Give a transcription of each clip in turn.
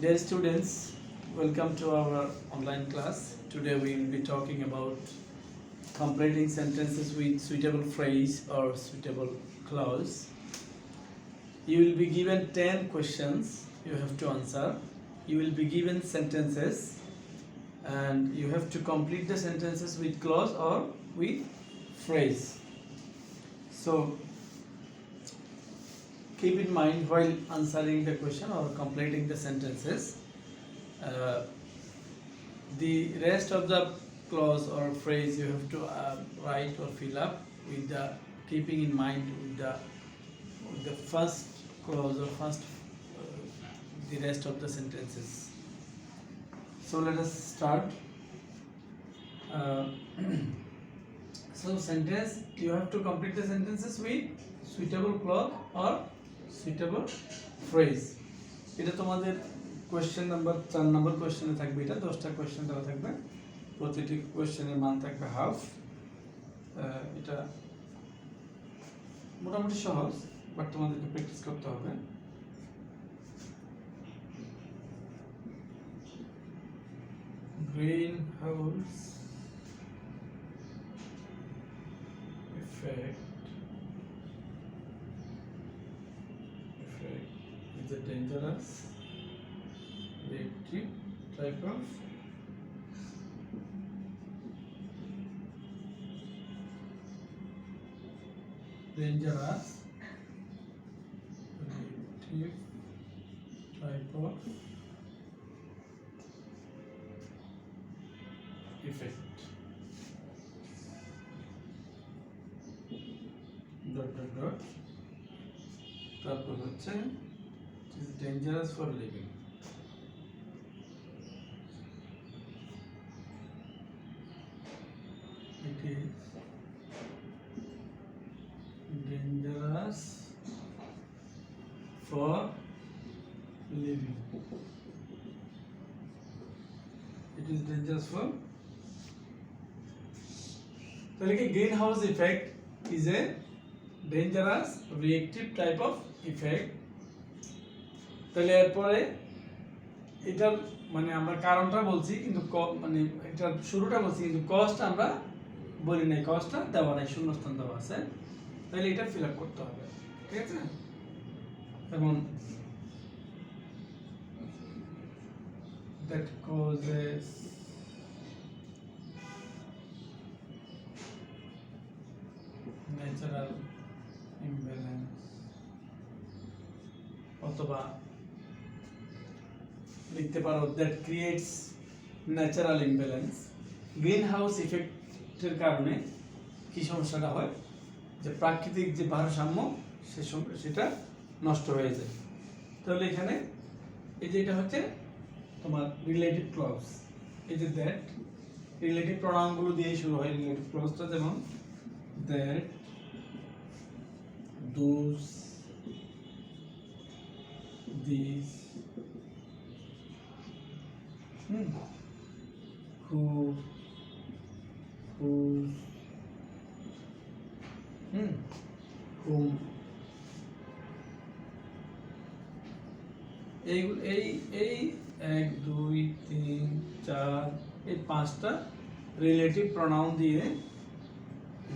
Dear students, welcome to our online class. Today we will be talking about completing sentences with suitable phrase or suitable clause. You will be given 10 questions you have to answer. You will be given sentences and you have to complete the sentences with clause or with phrase. So keep in mind while answering the question or completing the sentences, the rest of the clause or phrase you have to write or fill up with the keeping in mind with the first clause or first the rest of the sentences. So let us start. So sentence, you have to complete the sentences with suitable clause or suitable phrase. এটা তোমাদের question number 4 নম্বর কোশ্চেনে থাকবে, এটা 10টা question দেওয়া থাকবে, প্রতিটি কোশ্চেনের মান থাকবে হাফ। এটা মোটামুটি সহজ, বাট তোমাদেরকে প্র্যাকটিস করতে হবে। Green house effect is a dangerous reactive type of dangerous reactive type of effect. তারপর হচ্ছে it is dangerous for living. It is dangerous for living. It is dangerous for তাহলে কি greenhouse effect is a dangerous reactive type of effect. তাহলে এরপরে এটার মানে আমরা কারণটা বলছি কিন্তু মানে এটার শুরুটা বলছি কিন্তু কজটা আমরা বলি নাই, কজটা দেওয়া নাই, শূন্যস্থান দেওয়া আছে, তাহলে এটা ফিল আপ করতে হবে, ঠিক আছে? যেমন that causes natural imbalance অথবা লিখতে পারো that creates natural imbalance. Greenhouse ইফেক্টের কারণে কি সমস্যাটা হয়, যে প্রাকৃতিক যে ভারসাম্য সেটা নষ্ট হয়ে যায়। তাহলে এখানে এই যে এটা হচ্ছে তোমার রিলেটিভ ক্লজ, এই যে দ্যাট রিলেটিভ প্রোনাউনগুলো দিয়ে শুরু হয় রিলেটিভ ক্লজটা, যেমন that, those, these, who, whose, whom. এই 1 2 3 4 এই 5টা রিলেটিভ প্রোনাউন দিয়ে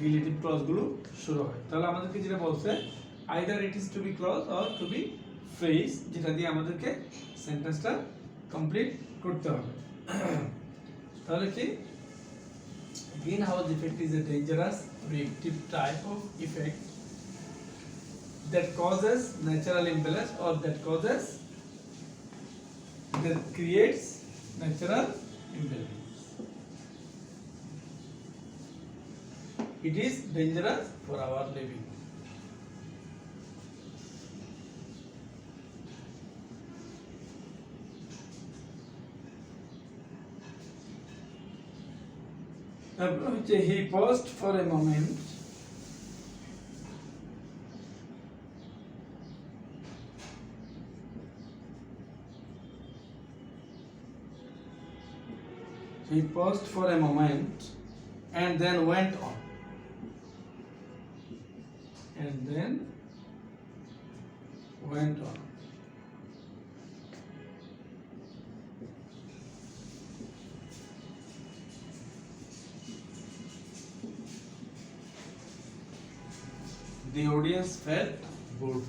রিলেটিভ ক্লজগুলো শুরু হয়। তাহলে আমাদেরকে যেটা বলছে either it is to be clause or to be phrase, যেটা দিয়ে আমাদেরকে সেন্টেন্সটা কমপ্লিট করতে হবে। তাহলে কি greenhouse effect is a dangerous reactive type of effect that causes natural imbalance or that creates natural imbalance. It is dangerous for our living. He paused for a moment. He paused for a moment and then went on. And then went on. The audience felt bored.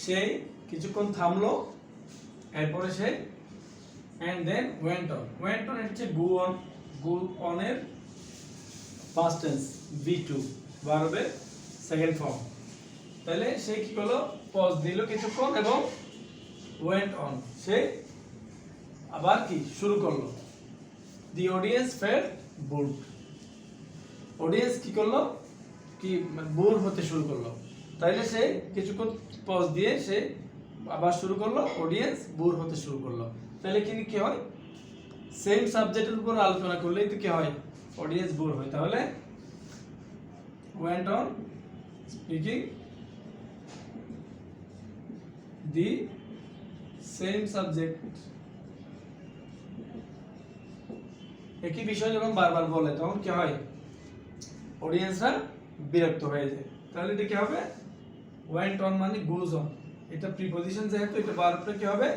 সে কিছুক্ষণ থামলো, এরপরে সে and then went on. Went on হচ্ছে go on. Go on এর past tense V2 ভার্বের second form. তাহলে সে কি করলো, pause দিল কিছুক্ষণ এবং went on, সে আবার কি শুরু করলো। The audience felt bored. Audience কি করলো, কি বোর হতে শুরু করলো। তাইলে সে কিছুক্ষণ পজ দিয়ে সে আবার শুরু করলো, অডিয়েন্স বোর হতে শুরু করলো। তাহলে কি হয়, সেম সাবজেক্টের উপর আলোচনা করলেই তো কি হয়, অডিয়েন্স বোর হয়। তাহলে went on speaking the same subject. একই বিষয় যখন বারবার বলে তখন কি হয়, অডিয়েন্সরা বিরক্ত হয়ে যায়। তাহলে এটা কি হবে, went on মানে goes on, এটা প্রিপজিশন যেহেতু এটা ভার্বটা কি হবে,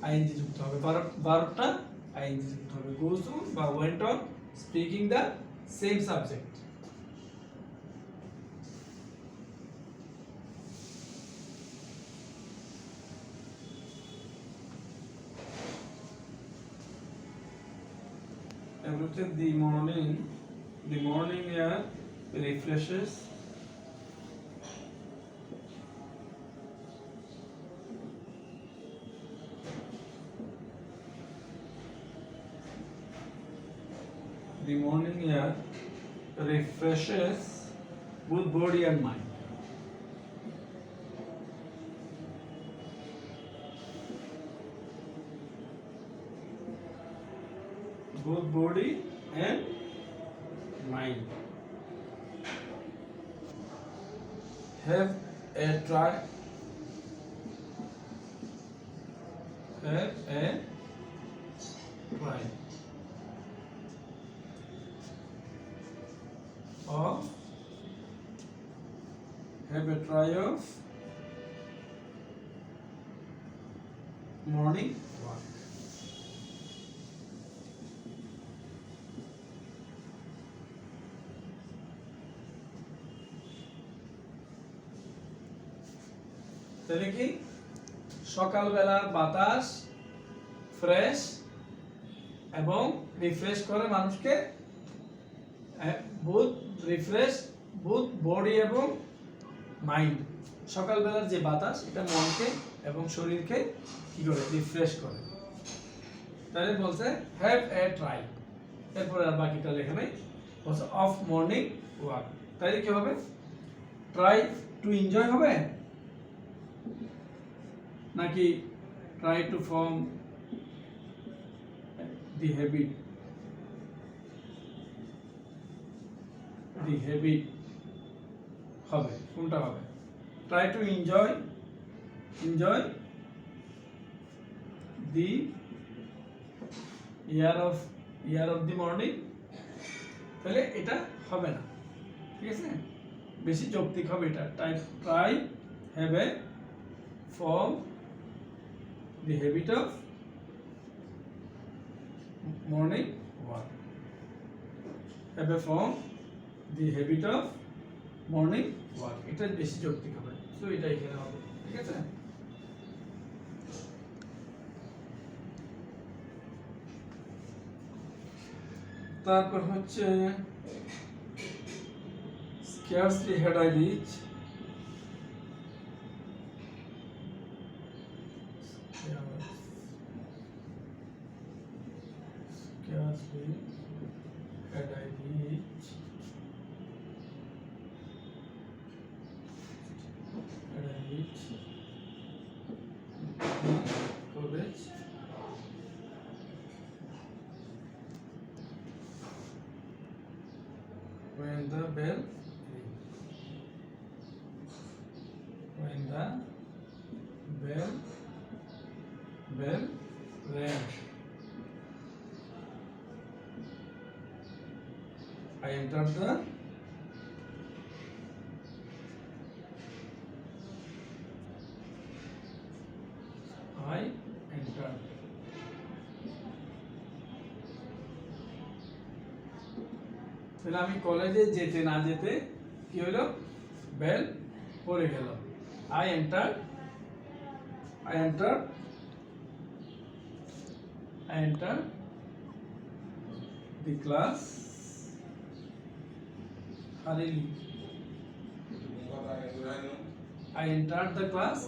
আইএনজি যুক্ত হবে, ভার্বটা আইএনজি যুক্ত হবে। goes on বা went on speaking the same subject. Everything the morning air refreshes the morning air refreshes both body and mind. Both body and mind. Have a try. Have a try of have a try of morning walk. তাহলে কি, সকালবেলার বাতাস fresh এবং refresh করে মানুষকে, booth refresh booth body এবং mind. সকালবেলার যে বাতাস এটা মনকে এবং শরীরকে কি করে, রিফ্রেশ করে। তাহলে বলছে হ্যাভ এ ট্রাই, এরপরে আর বাকিটা লেখা নেই, বলছে অফ মর্নিং ওয়াক। তাহলে কি হবে, ট্রাই টু এনজয় হবে নাকি try to form the habit, the habit হবে, কোনটা হবে? Try to enjoy the year of the morning, তাহলে এটা হবে না, ঠিক আছে, বেশি যৌক্তিক হবে এটা। Try have a form the habit of morning walk. Have a form the habit of morning walk. এটা বেশি যৌক্তিক হবে, সো এটা এখানে হবে, ঠিক আছে। তারপর হচ্ছে scarcely had I reached college when the bell rang. I entered the তাহলে আমি কলেজে যেতে না যেতে কি হলো, বেল পড়ে গেল। I entered the class hurriedly. I entered the class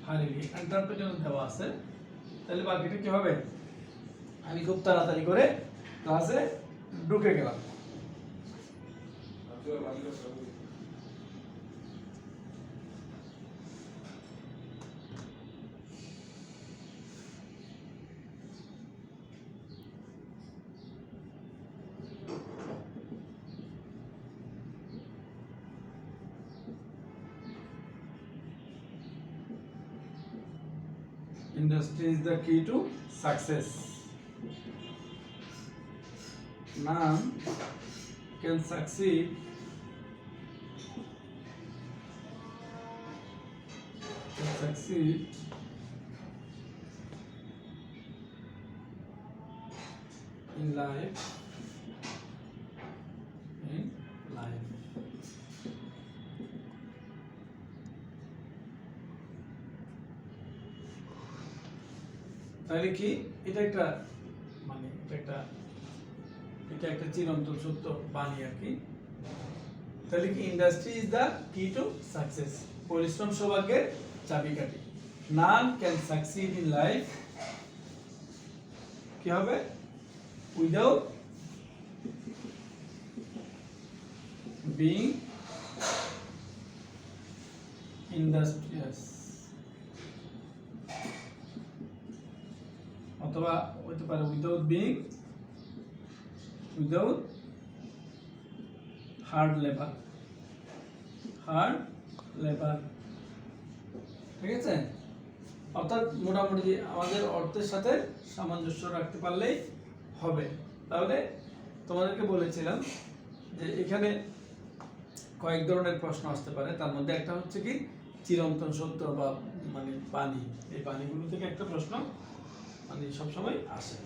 hurriedly. Enter পর্যন্ত দেওয়া আছে, তাহলে বাকিটা কি হবে, আমি খুব তাড়াতাড়ি করে ক্লাসে ঢুকে গেলাম। Industry is the key to success. None can succeed in life. তাহলে কি এটা একটা মানে এটা একটা চিরন্তন সত্য বাণী আর কি। তাহলে কি ইন্ডাস্ট্রি ইজ দ্য কি টু সাকসেস, পরিশ্রম সৌভাগ্যের চাবিকাঠি। None can succeed in life কি হবে, উইদাউট বিং ইন্ডাস্ট্রিয়াস, অথবা হতে পারে উইদাউট হার্ড লেবার, ঠিক আছে। অর্থাৎ মোটামুটি আমাদের অর্থের সাথে সামঞ্জস্য রাখতে পারলেই হবে। তাহলে তোমাদেরকে বলেছিলাম যে এখানে কয়েক ধরনের প্রশ্ন আসতে পারে, তার মধ্যে একটা হচ্ছে কি চিরন্তন সত্য বা মানে বাণী, এই বাণীগুলো থেকে একটা প্রশ্ন মানে সবসময় আসে।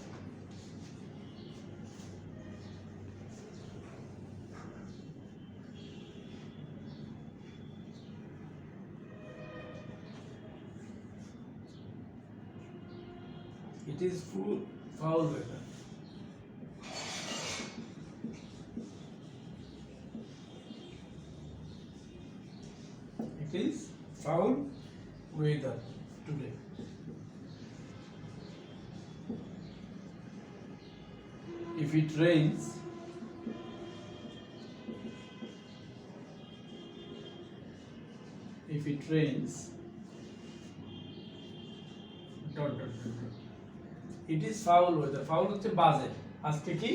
It is foul weather. It is foul weather today. If it rains, it is foul weather. Foul হচ্ছে বাজে, আজকে কি,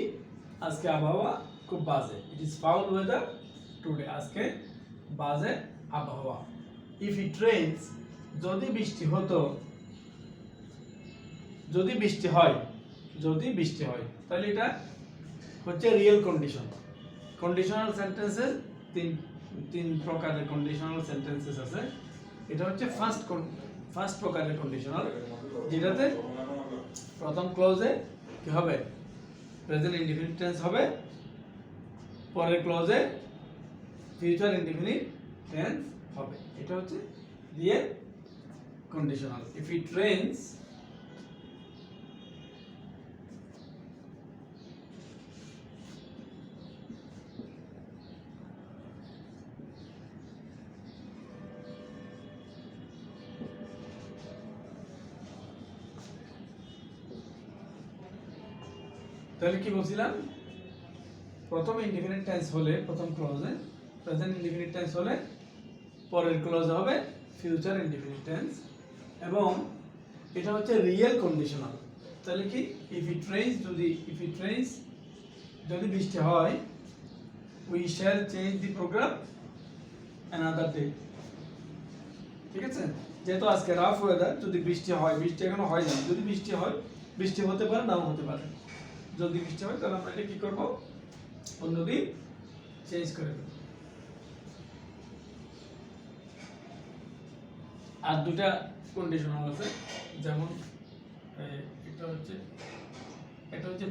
আজকে আবহাওয়া খুব বাজে। It is foul weather today, আজকে বাজে আবহাওয়া। If it rains, যদি বৃষ্টি হতো, যদি বৃষ্টি হয়, তাহলে এটা হচ্ছে রিয়েল কন্ডিশন। কন্ডিশনাল সেন্টেন্সের তিন প্রকারের কন্ডিশনাল সেন্টেন্সেস আছে। এটা হচ্ছে ফার্স্ট প্রকারের কন্ডিশনাল, যেটাতে প্রথম ক্লজে কি হবে, প্রেজেন্ট ইনডিফিনিট টেন্স হবে, পরের ক্লজে ফিউচার ইনডিফিনিট টেন্স হবে। এটা হচ্ছে real conditional. If it rains, তাহলে কি বলছিলাম, প্রথম ইনডিফিনিট টেন্স হলে প্রথম ক্লজে প্রেজেন্ট ইনডিফিনিট টেন্স হলে পরের ক্লজে হবে ফিউচার ইনডিফিনিট টেন্স, এবং এটা হচ্ছে রিয়েল কন্ডিশনাল। তাহলে কি ইফ ইট রেইনস যদি বৃষ্টি হয়, we shall change the programme another day. ঠিক আছে, যেহেতু আজকে রাফ ওয়েদার, যদি বৃষ্টি হয়, বৃষ্টি এখনো হয় না, যদি বৃষ্টি হয়, বৃষ্টি হতে পারে নাও হতে পারে, যদি বৃষ্টি হয় তাহলে আমরা এটা কি করব, অন্যদিন চেঞ্জ করে দেব। আর দুটা কন্ডিশনাল আছে, যেমন এটা হচ্ছে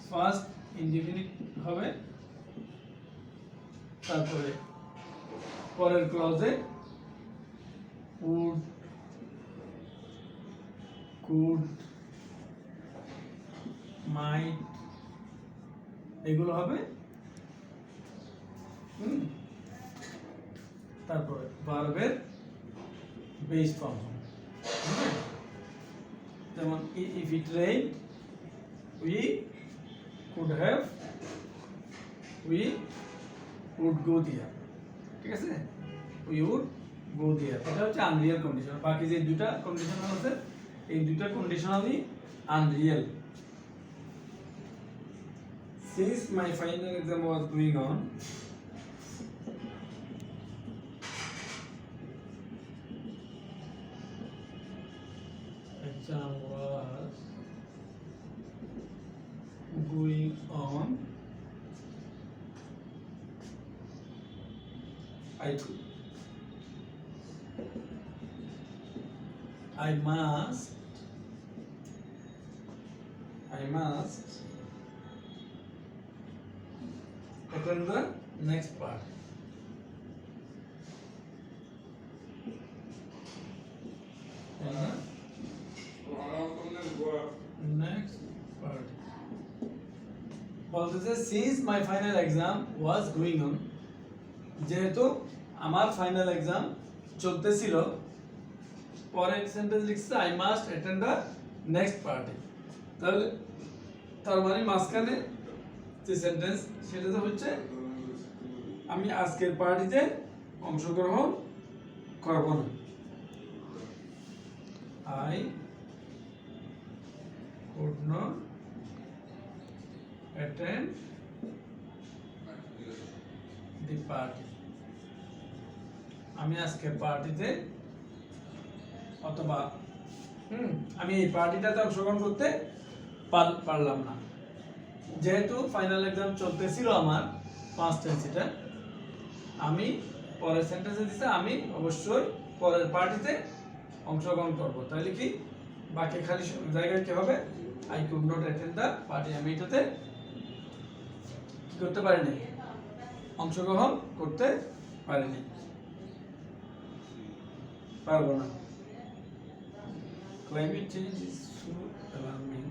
ফার্স্ট ইনডিফিনিট হবে। তারপরে পরের ক্লজে would, could, might এগুলো হবে। তারপরে ভার্বের বেস ফর্ম হবে, যেমন if it rained we could have, we would go there, ঠিক আছে, we would go there, এটা হচ্ছে আনরিয়েল কন্ডিশন। বাকি যে দুটো কন্ডিশন আছে এই দুটো কন্ডিশনালই Unreal. Since my final exam was going on, exam was going on, I must attend the next part. Next part. বলতেছে since my final exam was going on, যেহেতু আমার ফাইনাল এক্সাম চলতেছিল, পরের সেন্টেন্স লিখছে I must attend the next party। তাহলে তার মানে মাঝখানে যে সেন্টেন্স সেটাতে হচ্ছে আমি আজকের পার্টিতে অংশগ্রহণ করব না। I could not attend the party, আমি আজকের পার্টিতে অথবা আমি এই পার্টিটাতে অংশগ্রহণ করতে পারলাম না। যেহেতু ফাইনাল এক্সাম চলতেছিল আমার পাঁচ টেন্স, এটা আমি পরের সেন্টেন্সে দিতে আমি অবশ্যই পরের পার্টিতে অংশগ্রহণ করব। তাহলে কি বাকি খালি জায়গায় কি হবে, I could not attend the party, আমি এটাতে কি করতে পারিনি, অংশগ্রহণ করতে পারিনি, পারবো না। Climate change is so alarming.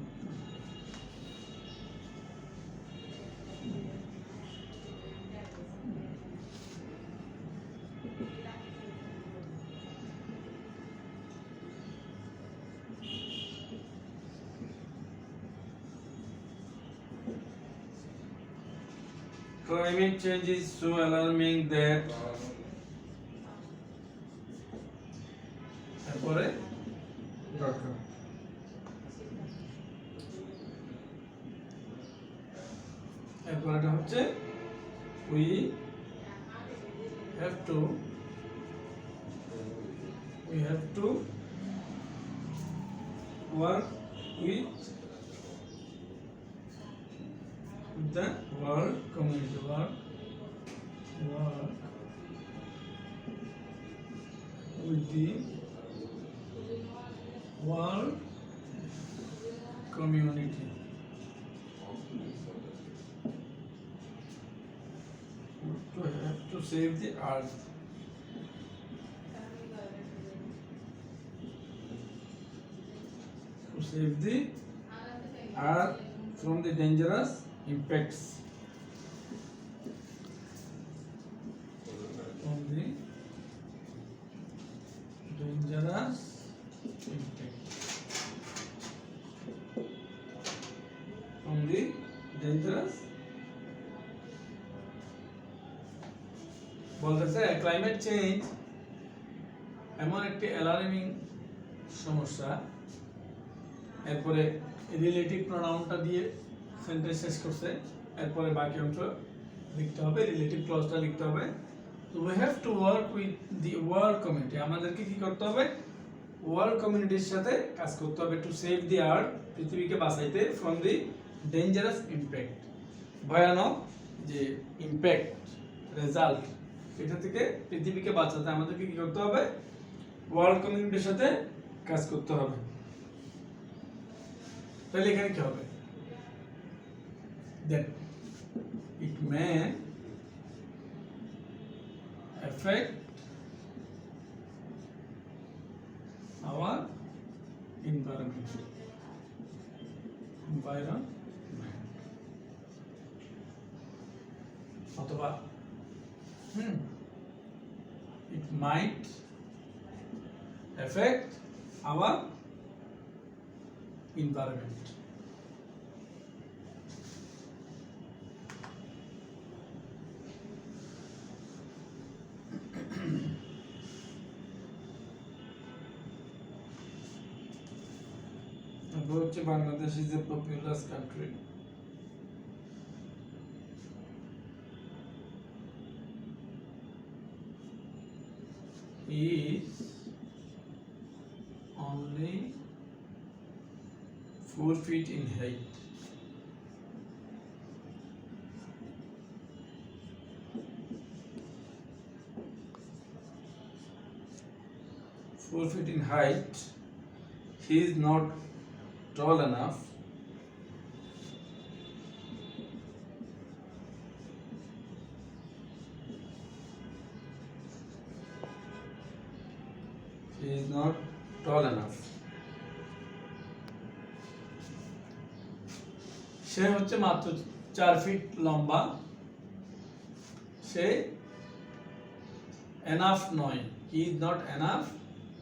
Climate change is so alarming that তারপরে এরপরটা হচ্ছে we have to work with the world community, work with the world community, to have to save the earth, to save the earth from the dangerous impacts, from the dangerous impacts, from the dangerous, বলতেছে climate change এমন একটি alarming সমস্যা। এরপরে relative প্রোনাউনটা দিয়ে sentence শেষ করছে, এরপরে বাকি অংশ লিখতে হবে, রিলেটিভ ক্লজটা লিখতে হবে। তো we have to work with the world community, আমাদেরকে কি করতে হবে, ওয়ার্ল্ড কমিউনিটির সাথে কাজ করতে হবে, টু সেভ দি আর্থ, পৃথিবীকে বাঁচাইতে, ফ্রম দি ডেঞ্জারাস ইম্প্যাক্ট, ভয়ানক যে ইম্প্যাক্ট রেজাল্ট, এটা থেকে পৃথিবীকে বাঁচাতে আমাদেরকে কি করতে হবে, ওয়ার্ল্ড কমিউনিটির সাথে কাজ করতে হবে। তাহলে এখানে কি হবে, then it may affect our environment. অথবা it might affect our environment. Bangladesh is a populous country. Is only 4 feet in height. In height. He is not tall enough. He is not tall enough. সে হচ্ছে মাত্র 4 fit লম্বা, সে enough নয়, he is not enough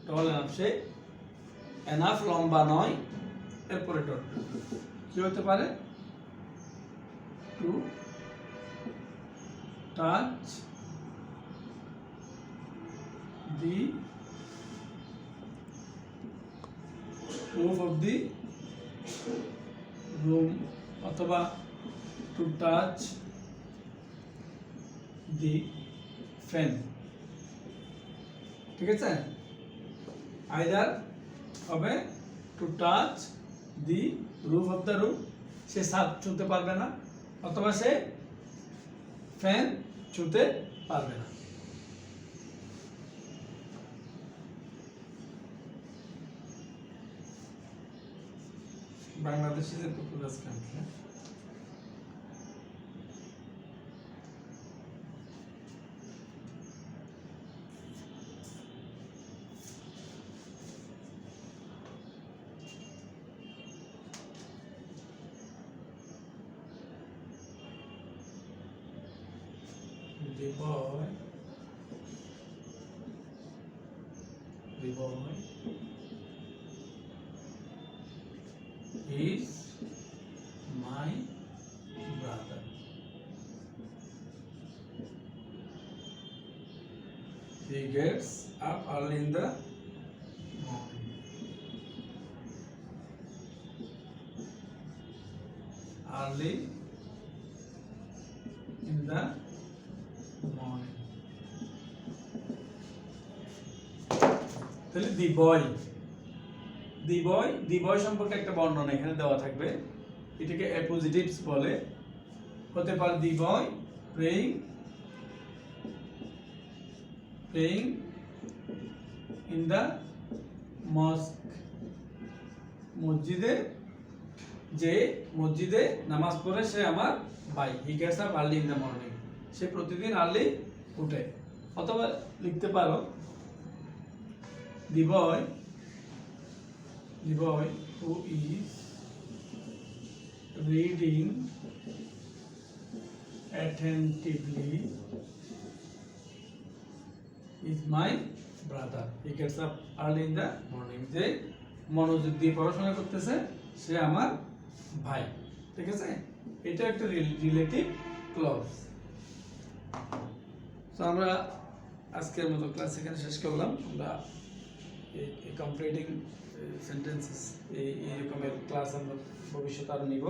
ton enough, say enough লম্বা নয়, এরপরে dot কি হতে পারে, to touch the roof of the room অথবা to touch the fan. ঠিক আছে, আইদার হবে to touch the roof of the room, সে ছাদ ছুঁতে পারবে না, অথবা সে ফ্যান ছুঁতে পারবে না। Bangladesh is a populous country. The boy is my brother. He gets up early in the morning. Early in the morning. তাহলে দি বয় সম্পর্কে একটা বর্ণনা এখানে দেওয়া থাকবে, এটাকে অ্যাপোজিটিভস বলে। হতে পারে the boy praying in the mosque, মসজিদে নামাজ পড়ে সে আমার ভাই। He gets up early in the morning, সে প্রতিদিন আর্লি উঠে। অথবা লিখতে পারো the boy who is reading attentively is my brother. He gets up early in the morning. যে মনোযোগ দিয়ে পড়াশোনা করতেছে সে আমার ভাই। ঠিক আছে, এটা একটা রিলেটিভ ক্লজ। তো আমরা আজকের মতো ক্লাস এখানে শেষ করলাম। আমরা এই কমপ্লিটিং সেন্টেন্সেস এই রকমের ক্লাস আমরা ভবিষ্যতে আরও নিব।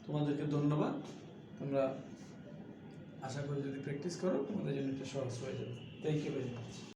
তোমাদেরকে ধন্যবাদ। তোমরা আশা করি যদি প্র্যাকটিস করো তোমাদের জন্য এটা সহজ হয়ে যাবে। Thank you very much.